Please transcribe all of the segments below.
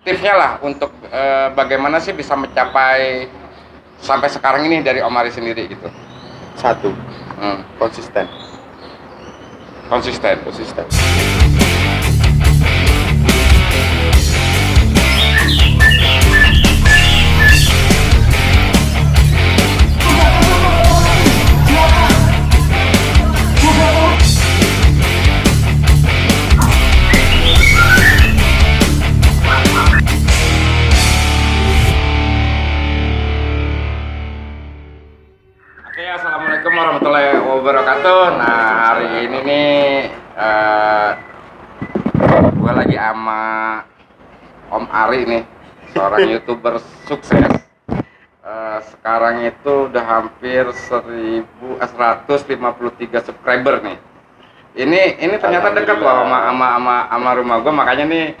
tipsnya lah untuk bagaimana sih bisa mencapai sampai sekarang ini dari Om Ari sendiri gitu. Satu, Hmm. konsisten. Konsisten. Oke, assalamualaikum warahmatullahi wabarakatuh. Nah, hari ini nih gue lagi sama Om Ari nih, seorang youtuber sukses. Sekarang itu udah hampir 1.153 subscriber nih. Ini ternyata dekat loh sama rumah gue, makanya nih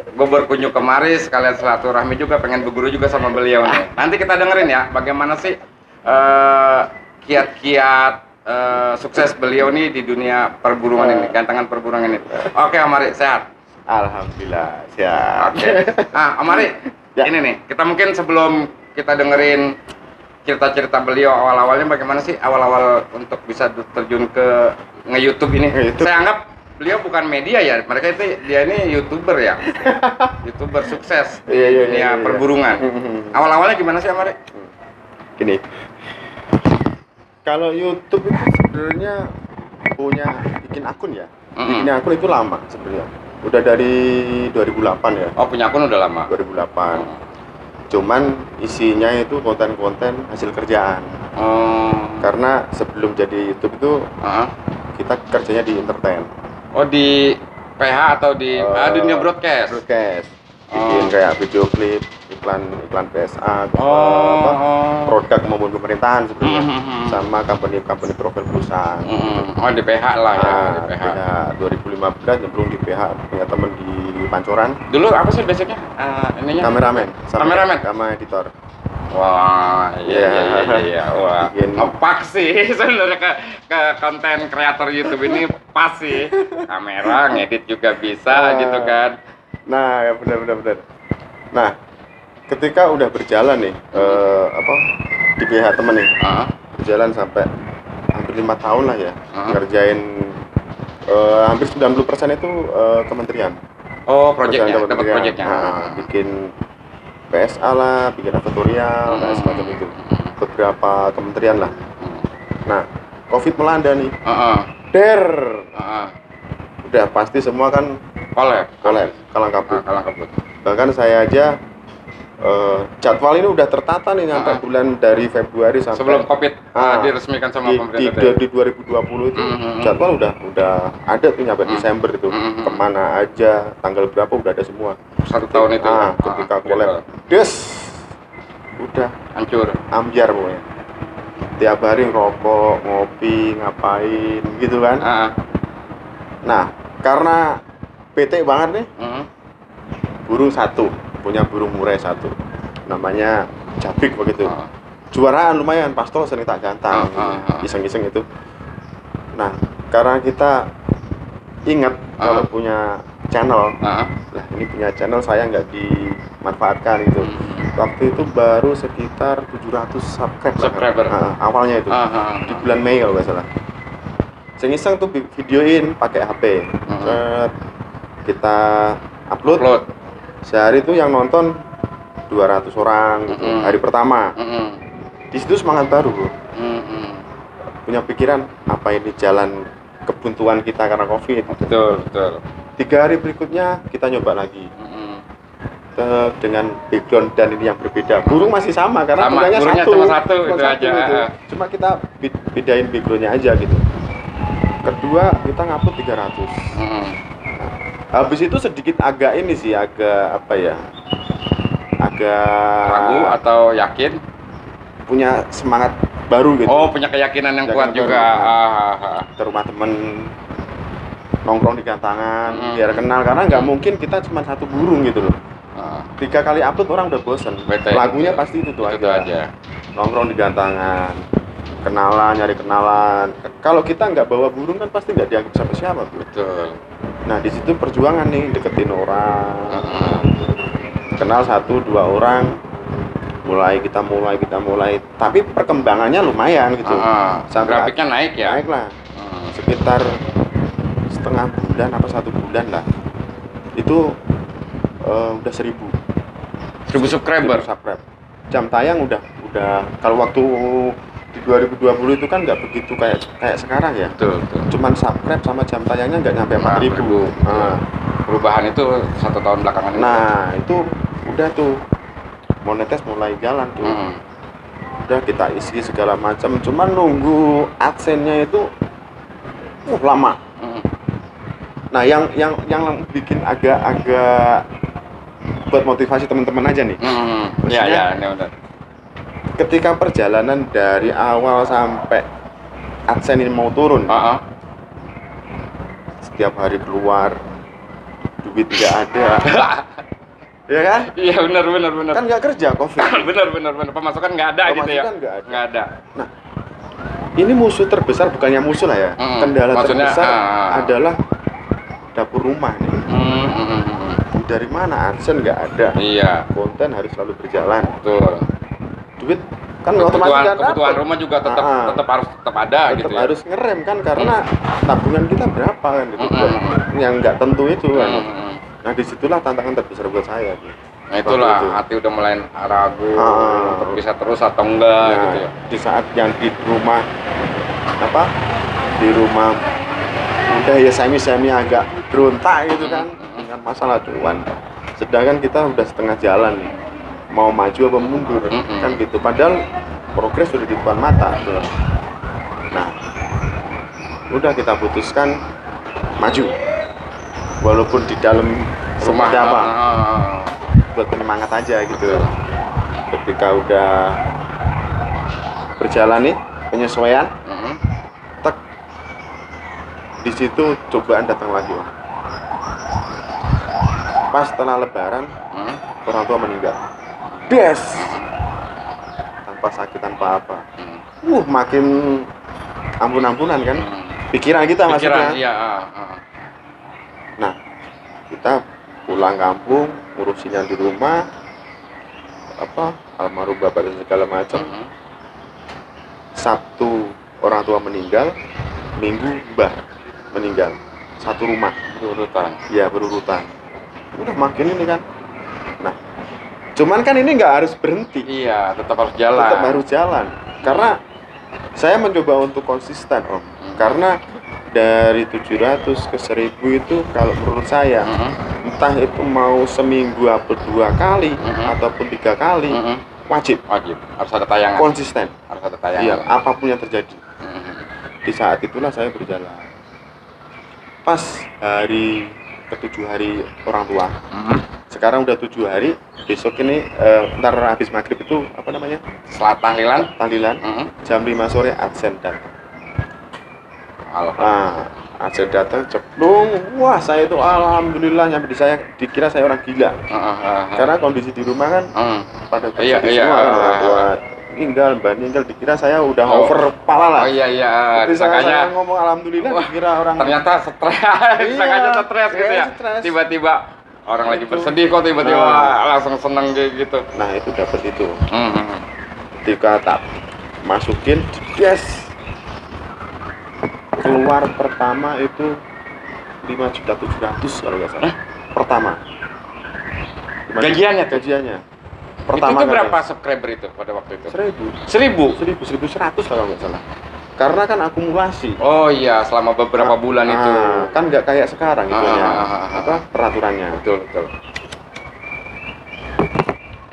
gue berkunjung kemari sekalian silaturahmi juga, pengen berguru juga sama beliau nih. Nanti kita dengerin ya bagaimana sih kiat-kiat sukses beliau nih di dunia perburuan ini, gantangan perburuan ini. Oke, Om Ari, sehat? Alhamdulillah, siap. Oke. Nah, Om Ari, Ya. ini nih, kita mungkin sebelum kita dengerin cerita-cerita beliau awal-awalnya, bagaimana sih awal-awal untuk bisa terjun ke nge-YouTube ini? Nge-YouTube. Saya anggap beliau bukan media ya, mereka itu dia ini YouTuber ya. YouTuber sukses di Iya, dunia iya. perburungan. Awal-awalnya gimana sih, Om Ari? Gini, kalau YouTube itu sebenarnya bikin akun ya. Bikin akun itu lama sebenarnya. Udah dari 2008 ya. Oh, punya akun udah lama. 2008. Cuman isinya itu konten-konten hasil kerjaan. Karena sebelum jadi YouTube itu kita kerjanya di entertain. Oh, di PH atau di dunia broadcast? Broadcast. Bikin kayak video klip, iklan PSA, produk maupun pemerintahan sebenarnya, sama company profil perusahaan. Oh, di PH lah ya, di PH. 2015 nyemplung di PH, punya temen di Pancoran. Dulu apa sih basicnya? Ininya? Kameramen, Kameramen? sama editor. Wah, iya. Wah, Bikin- ngepak sih sebenarnya ke konten kreator YouTube ini pas sih. Kamera, ngedit juga bisa gitu kan. Nah, ya benar. Nah, ketika udah berjalan nih, di PH temen nih, berjalan sampai hampir 5 tahun lah ya, ngerjain hampir 90% itu kementerian. Oh, proyeknya, Pekerjaan dapat kementerian. proyeknya. Nah, bikin PSA lah, bikin editorial, dan semacam itu. Beberapa kementerian lah. Nah, COVID melanda nih. Der, udah pasti semua kan Kolab. kalang kabut. Kalang kabut. Bahkan saya aja jadwal ini udah tertata nih sampai bulan dari Februari sampai Sebelum COVID diresmikan sama pemerintah di 2020 itu jadwal udah ada tuh nyampe Desember itu, kemana aja, tanggal berapa udah ada semua. 1 tahun itu. Ketika collab udah Hancur. ambiar pokoknya. Tiap hari ngerokok, ngopi, ngapain gitu kan. Nah, karena bete banget nih, burung satu, punya burung murai satu, namanya Jabrik begitu. Juaraan lumayan, pastol sering tak gantang, iseng-iseng itu. Nah, karena kita ingat kalau punya channel, lah ini punya channel saya nggak dimanfaatkan gitu. Waktu itu baru sekitar 700 subscriber. Awalnya itu di bulan Mei kalau nggak salah. Iseng tuh videoin pakai HP. Kita upload. Sehari itu yang nonton 200 orang gitu. Hari pertama. Di situ semangat baru, bro. Punya pikiran apa ini jalan kebuntuan kita karena COVID. Betul. 3 hari berikutnya kita nyoba lagi. Dengan background dan ini yang berbeda. Burung masih sama karena burungnya cuma satu itu aja. Gitu. Cuma kita bedain backgroundnya aja gitu. Kedua kita ngupload 300. Habis itu sedikit agak ini sih, agak Ragu atau yakin? Punya semangat baru gitu. Oh, punya keyakinan yang kuat juga. Ke rumah temen, nongkrong di gantangan, biar kenal, karena nggak mungkin kita cuma satu burung gitu loh. 3 kali upload orang udah bosen. Lagunya pasti itu aja. Nongkrong di gantangan, kenalan, nyari kenalan. Kalau kita nggak bawa burung kan pasti nggak dianggap siapa-siapa. Betul. Nah, di situ perjuangan nih, deketin orang, kenal 1-2 orang, kita mulai, tapi perkembangannya lumayan gitu. Sampai grafiknya naik ya? Naik lah, sekitar setengah bulan apa 1 bulan lah, itu udah 1000 subscriber. Jam tayang udah kalau waktu di 2020 itu kan nggak begitu kayak sekarang ya. Betul. Cuman subscribe sama jam tayangnya nggak nyampe 4000. Perubahan itu 1 tahun belakangan ini. Nah itu udah tuh monetis mulai jalan tuh. Udah kita isi segala macam, cuman nunggu adsense-nya itu lama. Nah yang bikin agak buat motivasi teman-teman aja nih. Iya, ini udah. Ketika perjalanan dari awal sampai adsense ini mau turun, setiap hari keluar, duit nggak ada. Ya kan? Iya benar. Kan nggak kerja COVID. benar. Pemasukan nggak ada gitu ya? Nggak ada. Nah, ini musuh terbesar, bukannya musuh lah ya. Kendala terbesar adalah dapur rumah nih. Dari mana adsense nggak ada? Iya. Konten harus selalu berjalan. Betul. Duit kan otomatis kebutuhan rumah juga tetap harus ada tetap gitu ya. harus ngerem kan, karena tabungan kita berapa kan gitu. Yang nggak tentu itu kan. Nah disitulah tantangan terbesar buat saya. Nah itulah hati udah mulai ragu untuk bisa terus atau enggak gitu ya. Di saat yang di rumah udah ya semi agak berontak gitu kan dengan masalah cuan. Sedangkan kita udah setengah jalan nih, mau maju apa mundur kan gitu. Padahal progres sudah di depan mata. Nah udah kita putuskan maju, walaupun di dalam rumah apa buat penyemangat aja gitu. Ketika udah berjalan nih penyesuaian, di situ cobaan datang lagi, Om. Pas setelah lebaran, orang tua meninggal. Des! Tanpa sakit, tanpa apa. Makin ampun-ampunan kan. Pikiran kita maksudnya. Iya. Nah, kita pulang kampung, ngurusin yang di rumah, almarhum bapak dan segala macam. Sabtu orang tua meninggal, Minggu mbah meninggal. Satu rumah berurutan. Iya, berurutan. Udah makin ini kan. Nah, cuman kan ini nggak harus berhenti. Iya, tetap harus jalan. Karena saya mencoba untuk konsisten, Om. Karena dari 700 ke 1000 itu kalau menurut saya, entah itu mau seminggu atau 2 kali ataupun 3 kali, wajib harus ada tayangan. Konsisten. Harus ada tayangan. Iya, apapun yang terjadi. Di saat itulah saya berjalan. Pas hari ke-7 hari orang tua. Sekarang udah 7 hari. Besok ini ntar habis maghrib itu setelah tahlilan. Jam 5 sore adsense datang. Adsense datang ceplung. Wah, saya itu alhamdulillah nyampe dikira saya orang gila. Karena kondisi di rumah kan pada semua kan orang tua mbak meninggal, dikira saya udah over kepala lah. Tapi saya ngomong alhamdulillah, dikira orang ternyata stres gitu ya. Tiba-tiba orang lagi bersedih kok tiba-tiba langsung seneng gitu. Nah itu dapat itu. Ketika tak masukin, keluar pertama itu 5.700.000 kalau nggak salah. Pertama. Gajiannya. Pertama itu berapa subscriber itu pada waktu itu? 1.100 kalau nggak salah. Karena kan akumulasi. Oh iya, selama beberapa bulan itu. Kan nggak kayak sekarang itunya. Peraturannya. Betul.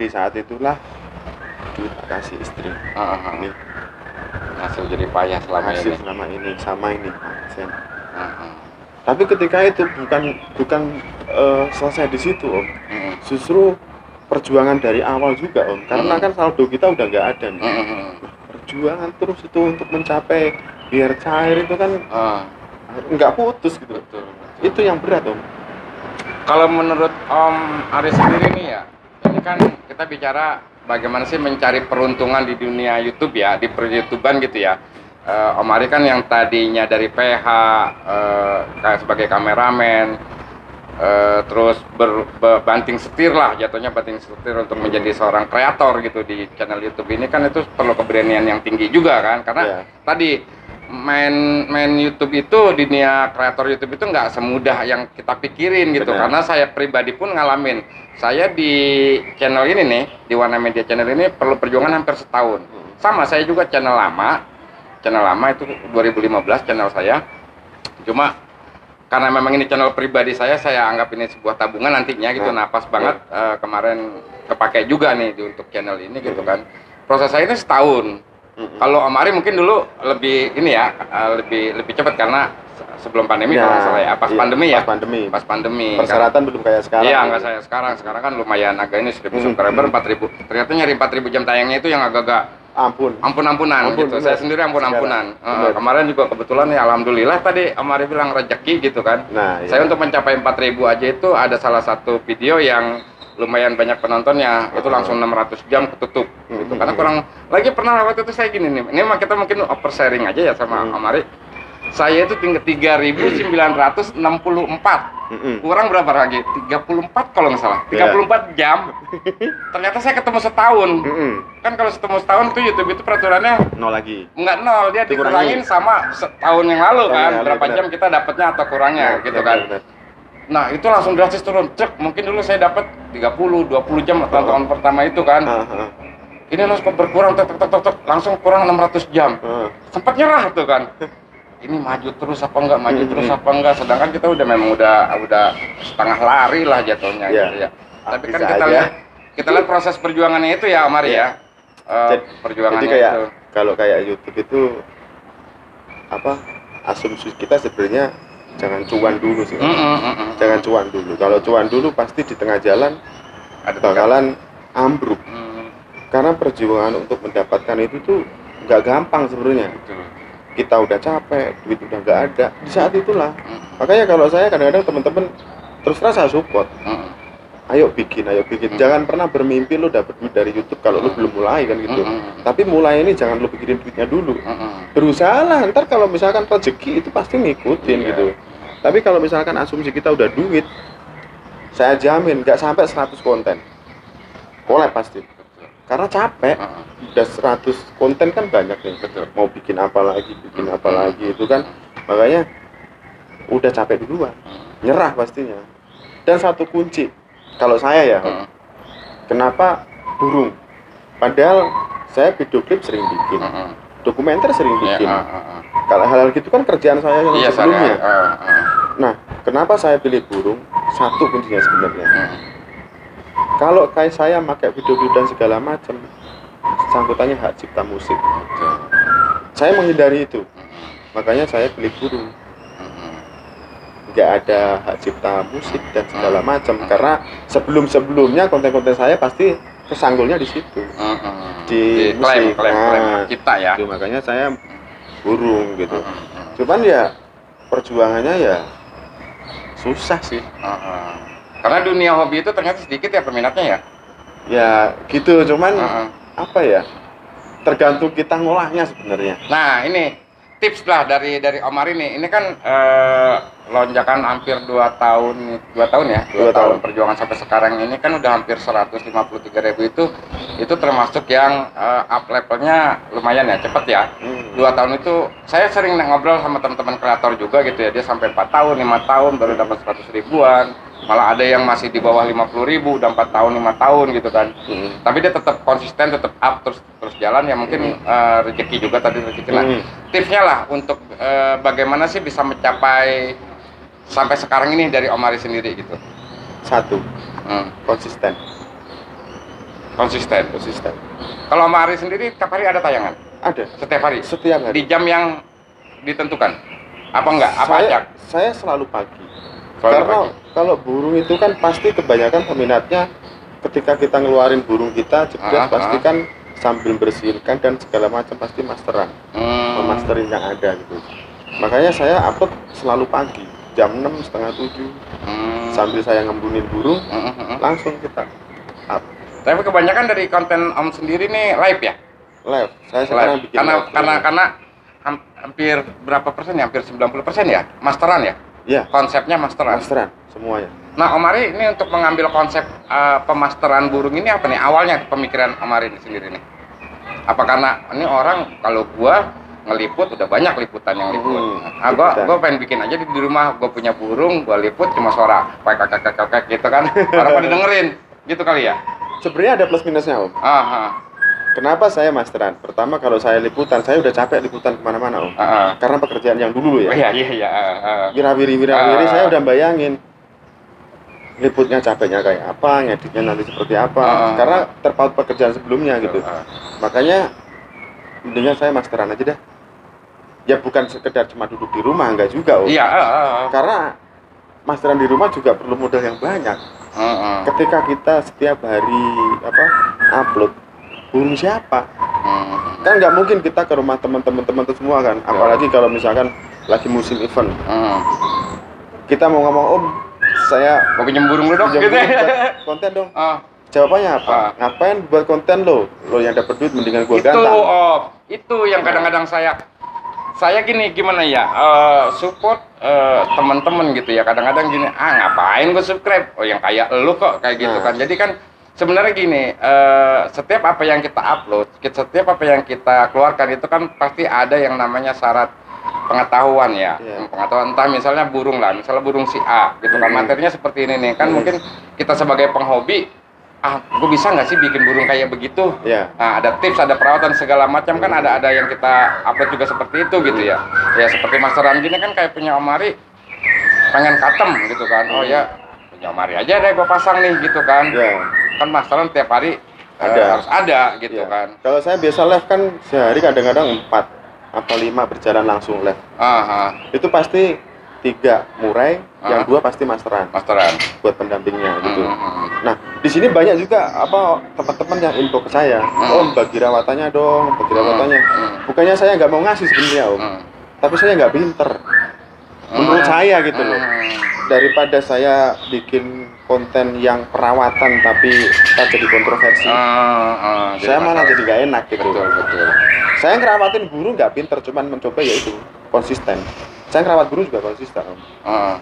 Di saat itulah duit kasih istri. Nih. Hasil jadi payah selama ini. Sama ini. Tapi ketika itu bukan selesai di situ, Om. Justru perjuangan dari awal juga, Om. Karena kan saldo kita udah nggak ada nih. Perjuangan terus itu untuk mencapai biar cair itu kan nggak putus gitu. Betul. Itu yang berat, Om. Kalau menurut Om Aris sendiri nih ya, ini kan kita bicara bagaimana sih mencari peruntungan di dunia YouTube ya, di per-YouTubean gitu ya. Om Ari kan yang tadinya dari PH sebagai kameramen, terus banting setir lah, jatuhnya banting setir untuk menjadi seorang kreator gitu di channel YouTube ini kan itu perlu keberanian yang tinggi juga kan, karena tadi main YouTube itu, dunia kreator YouTube itu nggak semudah yang kita pikirin gitu. Karena saya pribadi pun ngalamin, saya di channel ini nih, di Warna Media Channel ini perlu perjuangan hampir setahun. Sama, saya juga channel lama itu 2015 channel saya, cuma karena memang ini channel pribadi saya anggap ini sebuah tabungan nantinya gitu. Nah pas banget kemarin kepake juga nih untuk channel ini gitu kan. Proses saya ini setahun. Kalau Om Ari mungkin dulu lebih ini ya, lebih cepat karena sebelum pandemi kalau salah ya, pas pandemi. Persyaratan belum kayak sekarang. Iya, nggak saya sekarang kan lumayan agak ini 1000 subscriber 4000. Ternyata nyari 4000 jam tayangnya itu yang agak-agak ampun-ampunan gitu. Saya sendiri ampun-ampunan. Kemarin juga kebetulan ya alhamdulillah tadi Om Ari bilang rezeki gitu kan. Saya untuk mencapai 4000 aja itu ada salah satu video yang lumayan banyak penontonnya, itu langsung 600 jam ketutup gitu. Karena kurang lagi pernah waktu itu saya gini nih. Ini kita mungkin oversharing aja ya sama Om Ari. Saya itu tinggal 3964. Kurang berapa lagi? 34 kalau nggak salah. 34 jam. Ternyata saya ketemu setahun. Kan kalau ketemu setahun tuh YouTube itu peraturannya nol lagi. Enggak nol, dia dikurangin sama setahun yang lalu kan. Berapa jam kita dapatnya atau kurangnya gitu kan. Nah, itu langsung drastis turun. Cek, mungkin dulu saya dapat 30, 20 jam tahun pertama itu kan. Ini langsung berkurang langsung kurang 600 jam. Sempat nyerah tuh kan. Ini maju terus apa enggak, sedangkan kita memang udah setengah lari lah jatuhnya gitu ya. Tapi kan kita lihat proses perjuangannya itu ya Om Ari ya. Perjuangannya jadi kayak itu. Kalau kayak YouTube itu asumsi kita sebenarnya jangan cuan dulu sih. Jangan cuan dulu. Kalau cuan dulu pasti di tengah jalan bakalan ambruk. Karena perjuangan untuk mendapatkan itu tuh nggak gampang sebenarnya. Kita udah capek, duit udah nggak ada. Di saat itulah. Makanya kalau saya kadang-kadang teman-teman terus terang saya support. Ayo bikin. Jangan pernah bermimpi lo dapet duit dari YouTube kalau lo belum mulai kan gitu. Tapi mulai ini jangan lo pikirin duitnya dulu. Berusahalah, ntar kalau misalkan rezeki itu pasti ngikutin gitu. Tapi kalau misalkan asumsi kita udah duit, saya jamin nggak sampai 100 konten. Collab pasti. Karena capek. Udah 100 konten kan banyak nih. Mau bikin apa lagi itu kan. Makanya udah capek duluan. Nyerah pastinya. Dan satu kunci kalau saya ya, kenapa burung? Padahal saya video klip sering bikin, dokumenter sering bikin. Kalau hal-hal gitu kan kerjaan saya yang sebelumnya. Nah, kenapa saya pilih burung? Satu kuncinya sebenarnya. Kalau kayak saya pakai video dan segala macam, sangkutannya hak cipta musik. Saya menghindari itu, makanya saya pilih burung. Nggak ada hak cipta musik dan segala macam, karena sebelumnya konten-konten saya pasti kesanggulnya di situ, di musik. Klaim kita ya. Itu makanya saya burung gitu. Cuman ya perjuangannya ya susah sih. Karena dunia hobi itu ternyata sedikit ya peminatnya ya. Ya gitu, cuman apa ya? Tergantung kita ngolahnya sebenarnya. Nah ini tips lah dari Om Ari nih. Ini kan lonjakan hampir 2 tahun ya. 2 tahun perjuangan sampai sekarang ini kan udah hampir 153.000 itu termasuk yang up levelnya lumayan ya, cepet ya. 2 tahun itu saya sering ngobrol sama teman-teman kreator juga gitu ya. Dia sampai 4 tahun, 5 tahun baru dapat 100 ribuan. Malah ada yang masih di bawah 50.000 udah 4 tahun 5 tahun gitu kan. Tapi dia tetap konsisten, tetap up terus jalan ya, mungkin rezeki juga tadi rezeki. Nah, tipsnya lah untuk bagaimana sih bisa mencapai sampai sekarang ini dari Om Ari sendiri gitu. Satu, konsisten. Kalau Om Ari sendiri tiap hari ada tayangan? Ada. Setiap hari? Setiap hari. Di jam yang ditentukan? Apa enggak? Apa acak? Saya selalu pagi. Karena kalau burung itu kan pasti kebanyakan peminatnya ketika kita ngeluarin burung kita jebret pasti kan sambil bersihkan dan segala macam pasti masteran, memasterin yang ada gitu. Makanya saya upload selalu pagi jam 6, setengah 7 sambil saya ngembunin burung langsung kita up. Tapi kebanyakan dari konten Om sendiri nih live ya? Live. Saya sekarang bikin karena hampir berapa persen ya? Hampir 90% ya? Masteran ya? Iya. Konsepnya masteran. semuanya. Nah, Om Ari ini untuk mengambil konsep pemasteran burung ini apa nih awalnya pemikiran Om Ari ini sendiri nih? Apa karena ini orang kalau gua ngeliput udah banyak liputan yang liput. Gua pengen bikin aja di rumah, gua punya burung, gua liput cuma suara kakak gitu kan. Orang pada dengerin, gitu kali ya. Sebenarnya ada plus minusnya, Om. Kenapa saya masteran? Pertama, kalau saya liputan, saya udah capek liputan kemana-mana, Om. Karena pekerjaan yang dulu ya. Iya. Wirawiri, saya udah bayangin liputnya capeknya kayak apa, ngeditnya nanti seperti apa. Karena terpaut pekerjaan sebelumnya gitu. Makanya mendingan saya masteran aja dah. Ya bukan sekedar cuma duduk di rumah, enggak juga, Om. Iya. Karena masteran di rumah juga perlu modal yang banyak. Ketika kita setiap hari upload, burung siapa? Kan nggak mungkin kita ke rumah teman-teman semua kan, apalagi kalau misalkan lagi musim event. Kita mau ngomong, Om, saya mau pinjam burung lu dong, pinjam gitu. burung buat konten dong. Jawabannya apa? Ngapain buat konten lo? Lo yang dapat duit mendingan gua gantang. Itu yang kadang-kadang saya gimana ya, support teman-teman gitu ya. Kadang-kadang gini, ngapain gue subscribe? Oh, yang kayak lu kok kayak gitu kan. Jadi kan sebenarnya gini, setiap apa yang kita upload, setiap apa yang kita keluarkan itu kan pasti ada yang namanya syarat pengetahuan ya. Pengetahuan entah misalnya burung lah, misalnya burung si A gitu kan, materinya seperti ini nih kan. Mungkin kita sebagai penghobi, gue bisa nggak sih bikin burung kayak begitu? Nah, ada tips, ada perawatan segala macam kan, ada yang kita upload juga seperti itu gitu ya. Ya seperti masteran gini kan kayak punya Om Ari, pengen custom gitu kan. Oh ya, punya Om Ari aja deh gue pasang nih gitu kan. Kan masteran tiap hari harus ada gitu kan. Kalau saya biasa live kan sehari kadang-kadang 4 atau 5 berjalan langsung live. Itu pasti 3 murai, yang 2 pasti masteran buat pendampingnya gitu. Nah, di sini banyak juga teman-teman yang info ke saya, Om, bagi rawatannya dong, bagi rawatannya. Bukannya saya nggak mau ngasih sebenarnya, Om, tapi saya nggak pinter. Menurut saya gitu loh. Daripada saya bikin konten yang perawatan tapi jadi kontroversi, saya malah jadi nggak enak gitu. Betul. Saya ngerawatin burung nggak pinter, cuman mencoba yaitu konsisten. Saya ngerawat burung juga konsisten, Om.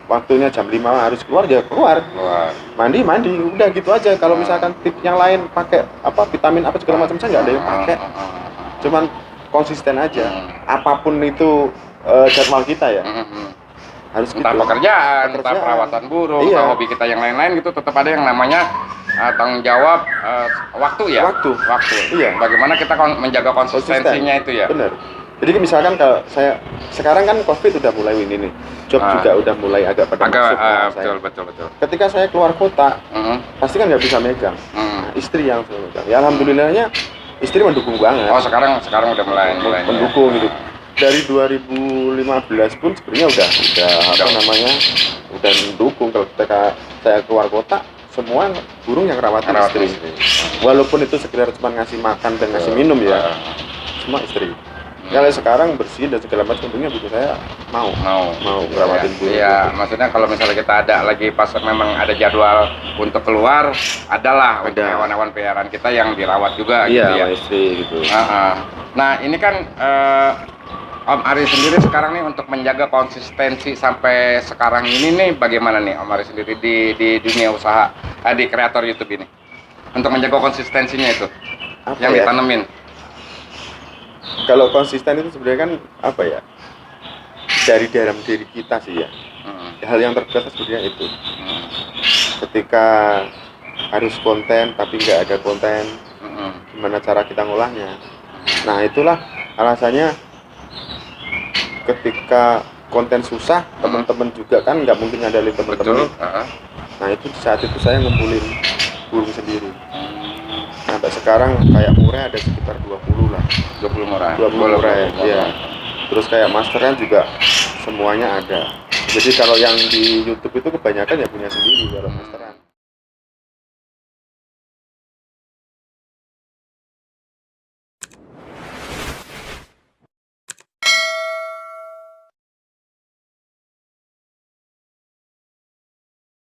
Waktunya jam 5 harus keluar, ya keluar. Mandi, udah gitu aja. Kalau misalkan tips yang lain pakai vitamin apa segala macam, saya nggak ada yang pakai. Cuman konsisten aja. Apapun itu jadwal kita ya. Harus entah gitu. pekerjaan, entah perawatan burung, entah hobi kita yang lain-lain gitu, tetap ada yang namanya tanggung jawab waktu ya. Waktu. Iya. Bagaimana kita menjaga konsistensinya itu ya. Benar. Jadi misalkan kalau saya sekarang kan COVID udah mulai ini nih, job juga udah mulai agak pada masuk. Betul. Ketika saya keluar kota, pasti kan nggak bisa megang. Nah, istri yang selalu megang. Ya alhamdulillahnya istri mendukung banget. Oh sekarang udah mulai mendukung gitu. Dari 2015 pun sebenarnya udah mendukung. Kalau ketika saya keluar kota, semua burung yang rawatin istri. Walaupun itu sekedar cuma ngasih makan dan ngasih minum ya, semua istri. Kalau sekarang bersih dan segala macam tentunya butuh saya mau ngerawatin burung. Iya, maksudnya kalau misalnya kita ada lagi pas memang ada jadwal untuk keluar, adalah untuk hewan-hewan peliharaan kita yang dirawat juga gitu ya. Iya, istri gitu. Nah, ini kan Om Ari sendiri sekarang nih untuk menjaga konsistensi sampai sekarang ini nih bagaimana nih Om Ari sendiri di dunia usaha di kreator YouTube ini untuk menjaga konsistensinya itu yang ditanemin. Kalau konsisten itu sebenarnya kan dari dalam diri kita sih ya. Hal yang terbiasa sebenarnya itu. Ketika harus konten tapi nggak ada konten, gimana cara kita ngolahnya? Nah itulah alasannya ketika konten susah, teman-teman juga kan nggak mungkin ngadalin teman-teman. Nah itu saat itu saya ngumpulin burung sendiri. Sampai sekarang kayak murai ada sekitar 20 lah. 20 murai. Iya. Terus kayak masteran juga semuanya ada. Jadi kalau yang di YouTube itu kebanyakan ya punya sendiri kalau masteran.